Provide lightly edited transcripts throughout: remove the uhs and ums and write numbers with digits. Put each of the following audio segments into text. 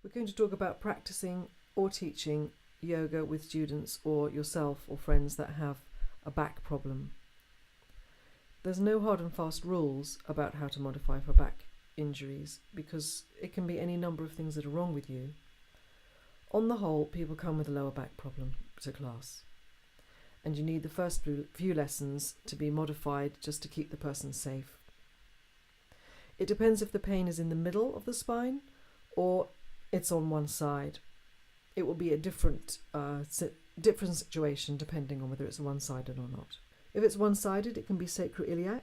We're going to talk about practicing or teaching yoga with students or yourself or friends that have a back problem. There's no hard and fast rules about how to modify for back injuries because it can be any number of things that are wrong with you. On the whole, people come with a lower back problem to class, and you need the first few lessons to be modified just to keep the person safe. It depends if the pain is in the middle of the spine or it's on one side. It will be a different situation depending on whether it's one-sided or not. If it's one-sided, it can be sacroiliac,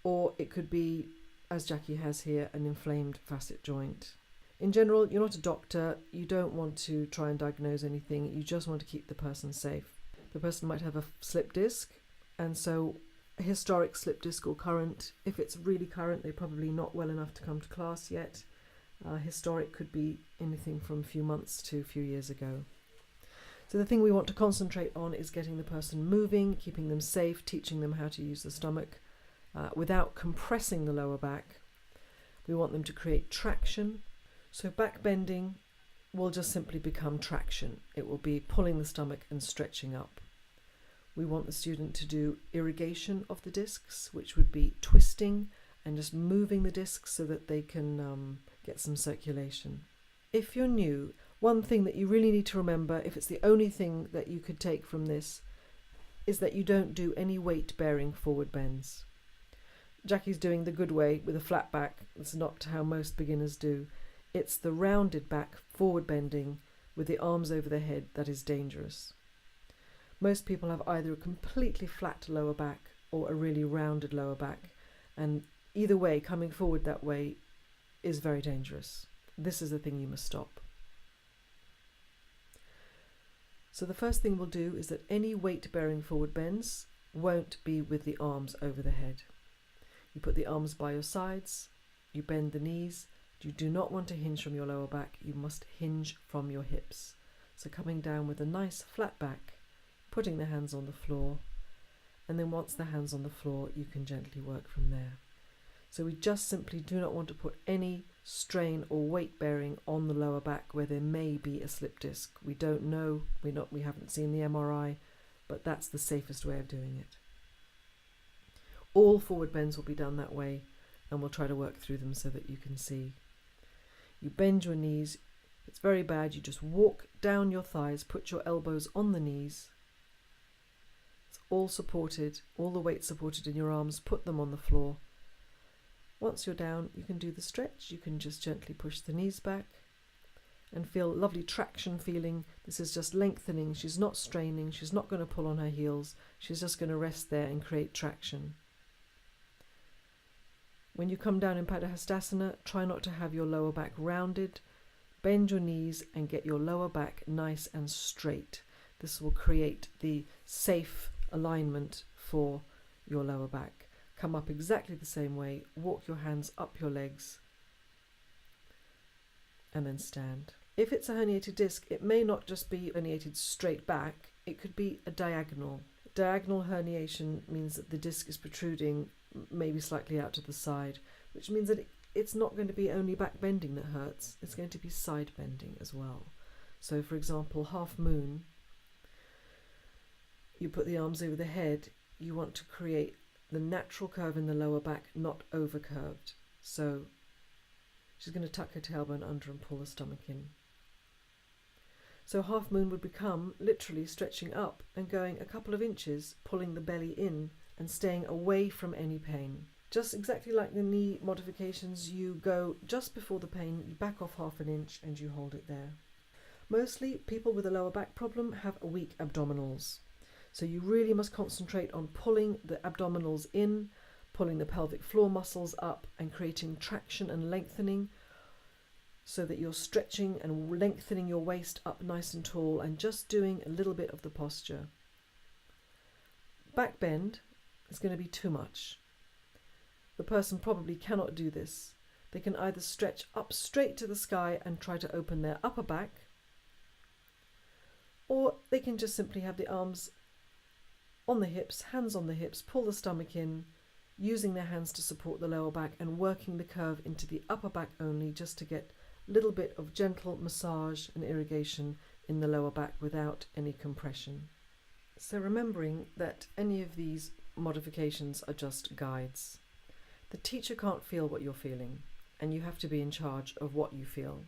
or it could be, as Jackie has here, an inflamed facet joint. In general, you're not a doctor. You don't want to try and diagnose anything. You just want to keep the person safe. The person might have a slip disc, and so a historic slip disc or current. If it's really current, they're probably not well enough to come to class yet. Historic could be anything from a few months to a few years ago. So the thing we want to concentrate on is getting the person moving, keeping them safe, teaching them how to use the stomach without compressing the lower back. We want them to create traction. So back bending will just simply become traction. It will be pulling the stomach and stretching up. We want the student to do irrigation of the discs, which would be twisting and just moving the discs so that they can get some circulation. If you're new, one thing that you really need to remember, if it's the only thing that you could take from this, is that you don't do any weight-bearing forward bends. Jackie's doing the good way with a flat back. That's not how most beginners do. It's the rounded back forward bending with the arms over the head that is dangerous. Most people have either a completely flat lower back or a really rounded lower back, and either way, coming forward that way is very dangerous. This is the thing you must stop. So the first thing we'll do is that any weight-bearing forward bends won't be with the arms over the head. You put the arms by your sides, you bend the knees. You do not want to hinge from your lower back, you must hinge from your hips. So coming down with a nice flat back, putting the hands on the floor, and then once the hands on the floor, you can gently work from there. So we just simply do not want to put any strain or weight bearing on the lower back where there may be a slip disc. We don't know, we haven't seen the MRI, but that's the safest way of doing it. All forward bends will be done that way, and we'll try to work through them so that you can see. You bend your knees. If it's very bad, you just walk down your thighs, put your elbows on the knees. It's all supported, all the weight supported in your arms, put them on the floor. Once you're down, you can do the stretch. You can just gently push the knees back and feel lovely traction feeling. This is just lengthening. She's not straining. She's not going to pull on her heels. She's just going to rest there and create traction. When you come down in Padahastasana, try not to have your lower back rounded. Bend your knees and get your lower back nice and straight. This will create the safe alignment for your lower back. Come up exactly the same way, walk your hands up your legs, and then stand. If it's a herniated disc, it may not just be herniated straight back, it could be a diagonal. Diagonal herniation means that the disc is protruding maybe slightly out to the side, which means that it's not going to be only back bending that hurts, it's going to be side bending as well. So for example, Halfmoon, you put the arms over the head, you want to create the natural curve in the lower back, not over curved. So she's going to tuck her tailbone under and pull the stomach in. So Halfmoon would become literally stretching up and going a couple of inches, pulling the belly in and staying away from any pain. Just exactly like the knee modifications, you go just before the pain, you back off half an inch and you hold it there. Mostly people with a lower back problem have weak abdominals. So you really must concentrate on pulling the abdominals in, pulling the pelvic floor muscles up and creating traction and lengthening so that you're stretching and lengthening your waist up nice and tall and just doing a little bit of the posture. Back bend is going to be too much. The person probably cannot do this. They can either stretch up straight to the sky and try to open their upper back, or they can just simply have the arms on the hips, hands on the hips, pull the stomach in, using their hands to support the lower back and working the curve into the upper back only just to get little bit of gentle massage and irrigation in the lower back without any compression. So remembering that any of these modifications are just guides. The teacher can't feel what you're feeling, and you have to be in charge of what you feel.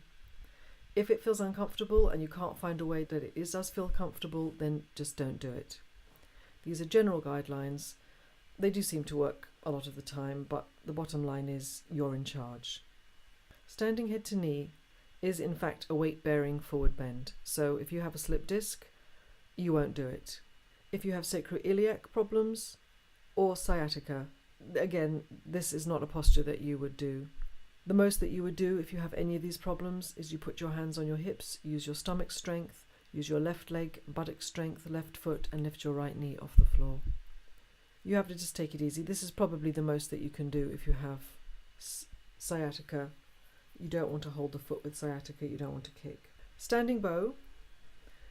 If it feels uncomfortable and you can't find a way that it does feel comfortable, then just don't do it. These are general guidelines. They do seem to work a lot of the time, but the bottom line is you're in charge. Standing head to knee is in fact a weight-bearing forward bend. So if you have a slip disc, you won't do it. If you have sacroiliac problems or sciatica, again, this is not a posture that you would do. The most that you would do if you have any of these problems is you put your hands on your hips, use your stomach strength, use your left leg, buttock strength, left foot, and lift your right knee off the floor. You have to just take it easy. This is probably the most that you can do if you have sciatica. You don't want to hold the foot with sciatica, you don't want to kick. Standing bow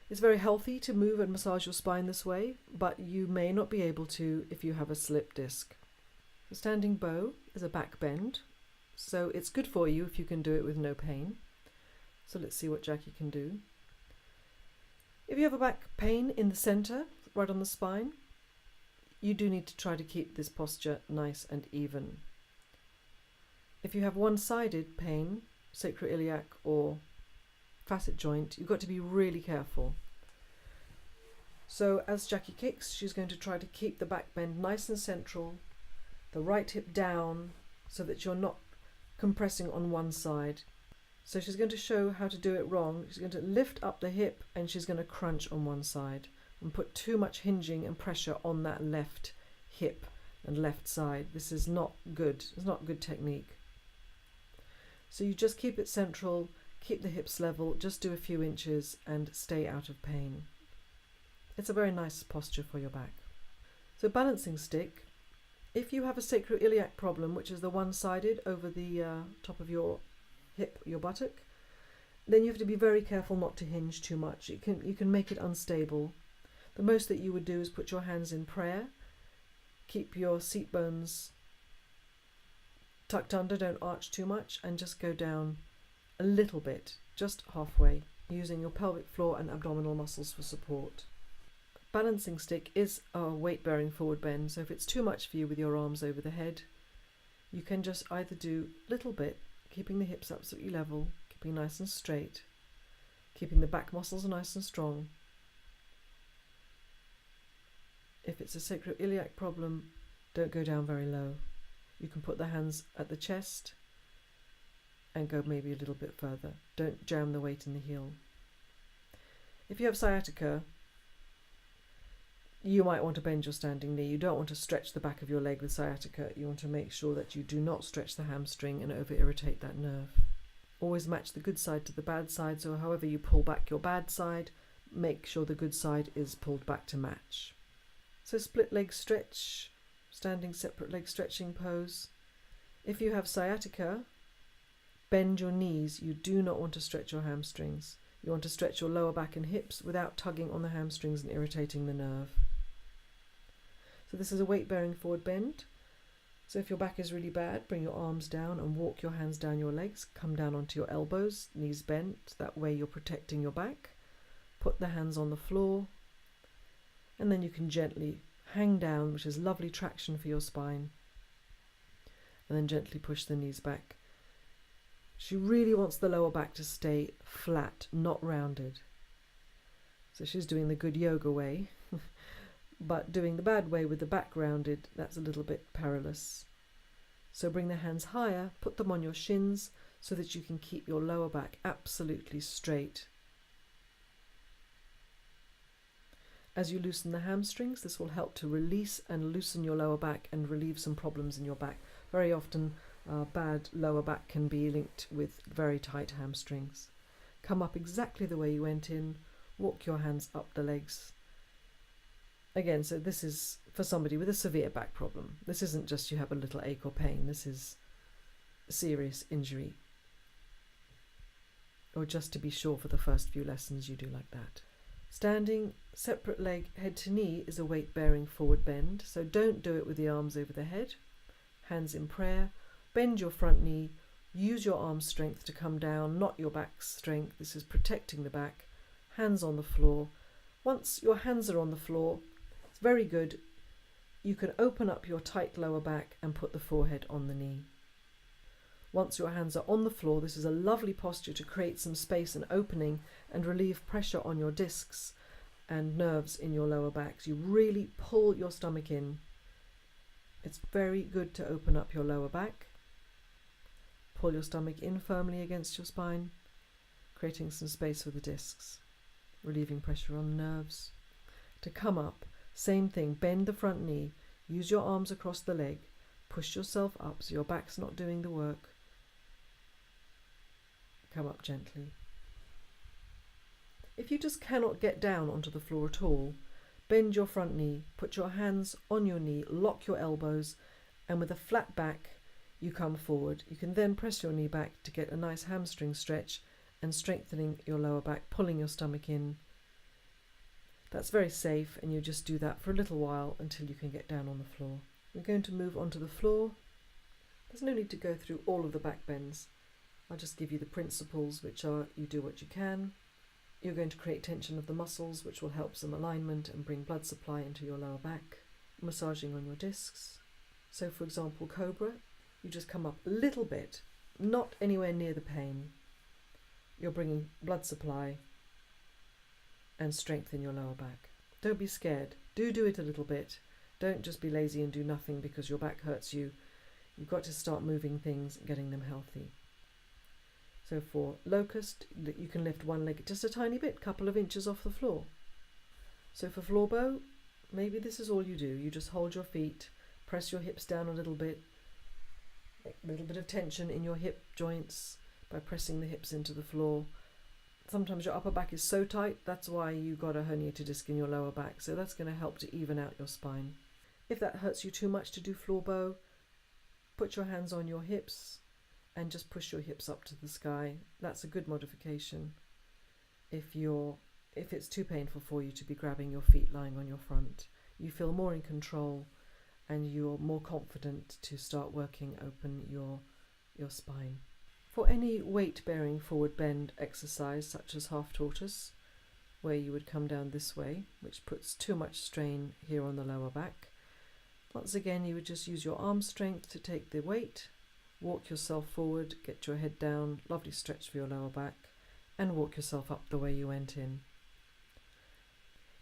is very healthy to move and massage your spine this way, but you may not be able to if you have a slip disc. The standing bow is a back bend. So it's good for you if you can do it with no pain. So let's see what Jackie can do. If you have a back pain in the center, right on the spine, you do need to try to keep this posture nice and even. If you have one-sided pain, sacroiliac or facet joint, you've got to be really careful. So as Jackie kicks, she's going to try to keep the back bend nice and central, the right hip down so that you're not compressing on one side. So she's going to show how to do it wrong. She's going to lift up the hip and she's going to crunch on one side and put too much hinging and pressure on that left hip and left side. This is not good. It's not good technique. So you just keep it central, keep the hips level, just do a few inches and stay out of pain. It's a very nice posture for your back. So balancing stick. If you have a sacroiliac problem, which is the one-sided over the top of your hip, your buttock, then you have to be very careful not to hinge too much. You can make it unstable. The most that you would do is put your hands in prayer, keep your seat bones tucked under, don't arch too much, and just go down a little bit, just halfway, using your pelvic floor and abdominal muscles for support. Balancing stick is a weight-bearing forward bend, so if it's too much for you with your arms over the head, you can just either do a little bit, keeping the hips absolutely level, keeping nice and straight, keeping the back muscles nice and strong. If it's a sacroiliac problem, don't go down very low. You can put the hands at the chest and go maybe a little bit further. Don't jam the weight in the heel. If you have sciatica, you might want to bend your standing knee. You don't want to stretch the back of your leg with sciatica. You want to make sure that you do not stretch the hamstring and over-irritate that nerve. Always match the good side to the bad side, so however you pull back your bad side, make sure the good side is pulled back to match. So split leg stretch, standing separate leg stretching pose. If you have sciatica, bend your knees. You do not want to stretch your hamstrings. You want to stretch your lower back and hips without tugging on the hamstrings and irritating the nerve. So this is a weight-bearing forward bend. So if your back is really bad, bring your arms down and walk your hands down your legs. Come down onto your elbows, knees bent. That way you're protecting your back. Put the hands on the floor. And then you can gently hang down, which is lovely traction for your spine. And then gently push the knees back. She really wants the lower back to stay flat, not rounded. So she's doing the good yoga way. But doing the bad way with the back rounded, that's a little bit perilous. So bring the hands higher, put them on your shins so that you can keep your lower back absolutely straight. As you loosen the hamstrings, this will help to release and loosen your lower back and relieve some problems in your back. Very often, bad lower back can be linked with very tight hamstrings. Come up exactly the way you went in, walk your hands up the legs. Again, so this is for somebody with a severe back problem. This isn't just you have a little ache or pain. This is a serious injury. Or just to be sure, for the first few lessons you do like that. Standing separate leg head to knee is a weight-bearing forward bend. So don't do it with the arms over the head. Hands in prayer. Bend your front knee. Use your arm strength to come down, not your back strength. This is protecting the back. Hands on the floor. Once your hands are on the floor, it's very good. You can open up your tight lower back and put the forehead on the knee. Once your hands are on the floor, this is a lovely posture to create some space and opening and relieve pressure on your discs and nerves in your lower back. You really pull your stomach in. It's very good to open up your lower back. Pull your stomach in firmly against your spine, creating some space for the discs, relieving pressure on nerves. To come up, same thing, bend the front knee, use your arms across the leg, push yourself up so your back's not doing the work. Come up gently. If you just cannot get down onto the floor at all, bend your front knee, put your hands on your knee, lock your elbows, and with a flat back, you come forward. You can then press your knee back to get a nice hamstring stretch and strengthening your lower back, pulling your stomach in. That's very safe, and you just do that for a little while until you can get down on the floor. We're going to move onto the floor. There's no need to go through all of the back bends. I'll just give you the principles, which are you do what you can. You're going to create tension of the muscles, which will help some alignment and bring blood supply into your lower back. Massaging on your discs. So for example, Cobra, you just come up a little bit, not anywhere near the pain. You're bringing blood supply and strength in your lower back. Don't be scared. Do it a little bit. Don't just be lazy and do nothing because your back hurts you. You've got to start moving things and getting them healthy. So for locust, you can lift one leg just a tiny bit, couple of inches off the floor. So for floor bow, maybe this is all you do. You just hold your feet, press your hips down a little bit of tension in your hip joints by pressing the hips into the floor. Sometimes your upper back is so tight, that's why you got a herniated disc in your lower back. So that's going to help to even out your spine. If that hurts you too much to do floor bow, put your hands on your hips and just push your hips up to the sky. That's a good modification. If it's too painful for you to be grabbing your feet lying on your front, you feel more in control and you're more confident to start working open your spine. For any weight-bearing forward bend exercise, such as half tortoise, where you would come down this way, which puts too much strain here on the lower back, once again you would just use your arm strength to take the weight, walk yourself forward, get your head down, lovely stretch for your lower back, and walk yourself up the way you went in.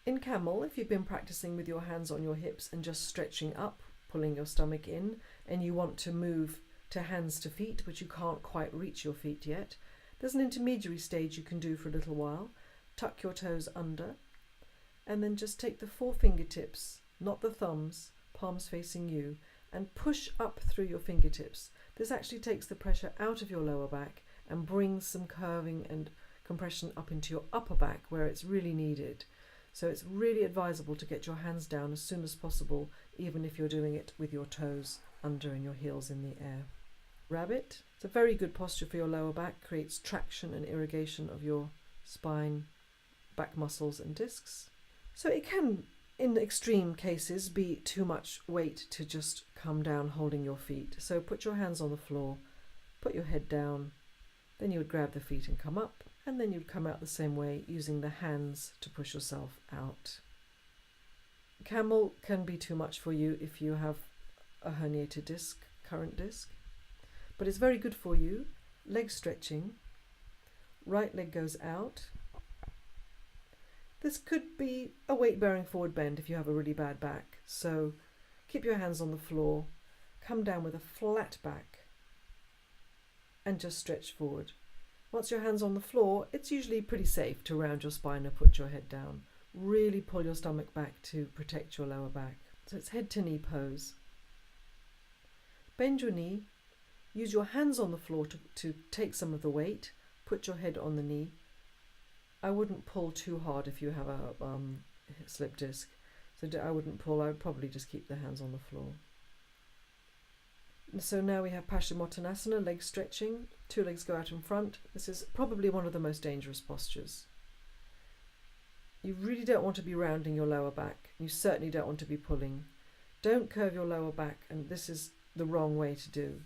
In camel, if you've been practicing with your hands on your hips and just stretching up, pulling your stomach in, and you want to move to hands to feet, but you can't quite reach your feet yet, there's an intermediary stage you can do for a little while. Tuck your toes under, and then just take the 4 fingertips, not the thumbs, palms facing you, and push up through your fingertips. This actually takes the pressure out of your lower back and brings some curving and compression up into your upper back where it's really needed. So it's really advisable to get your hands down as soon as possible, even if you're doing it with your toes under and your heels in the air. Rabbit. It's a very good posture for your lower back, creates traction and irrigation of your spine, back muscles and discs. So it can, in extreme cases, be too much weight to just come down holding your feet. So put your hands on the floor, put your head down, then you would grab the feet and come up, and then you'd come out the same way using the hands to push yourself out. Camel can be too much for you if you have a herniated disc, current disc, but it's very good for you. Leg stretching, right leg goes out. This could be a weight-bearing forward bend if you have a really bad back. So keep your hands on the floor, come down with a flat back, and just stretch forward. Once your hand's on the floor, it's usually pretty safe to round your spine and put your head down. Really pull your stomach back to protect your lower back. So it's head to knee pose. Bend your knee, use your hands on the floor to take some of the weight, put your head on the knee. I wouldn't pull too hard if you have a slip disc. So I wouldn't pull, I would probably just keep the hands on the floor. So now we have Padahastasana, leg stretching. 2 legs go out in front. This is probably one of the most dangerous postures. You really don't want to be rounding your lower back. You certainly don't want to be pulling. Don't curve your lower back, and this is the wrong way to do.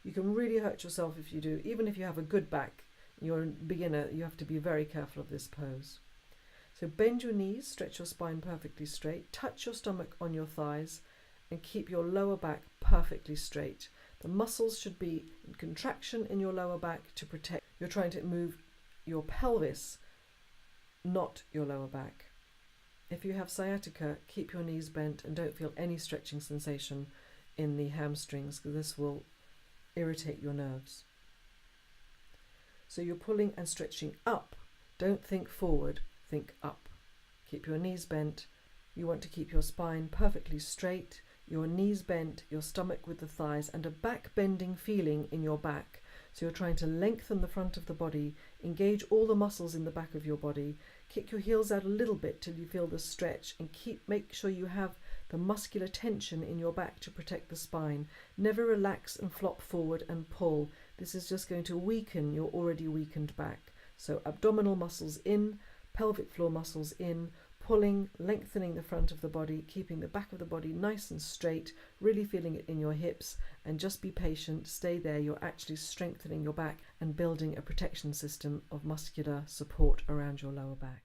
You can really hurt yourself if you do. Even if you have a good back, you're a beginner, you have to be very careful of this pose. So bend your knees, stretch your spine perfectly straight, touch your stomach on your thighs, and keep your lower back perfectly straight. The muscles should be in contraction in your lower back to protect. You're trying to move your pelvis, not your lower back. If you have sciatica, keep your knees bent and don't feel any stretching sensation in the hamstrings, because this will irritate your nerves. So you're pulling and stretching up. Don't think forward, think up. Keep your knees bent. You want to keep your spine perfectly straight, your knees bent, your stomach with the thighs, and a back bending feeling in your back. So you're trying to lengthen the front of the body, engage all the muscles in the back of your body, kick your heels out a little bit till you feel the stretch, and make sure you have the muscular tension in your back to protect the spine. Never relax and flop forward and pull. This is just going to weaken your already weakened back. So abdominal muscles in, pelvic floor muscles in, pulling, lengthening the front of the body, keeping the back of the body nice and straight, really feeling it in your hips, and just be patient, stay there. You're actually strengthening your back and building a protection system of muscular support around your lower back.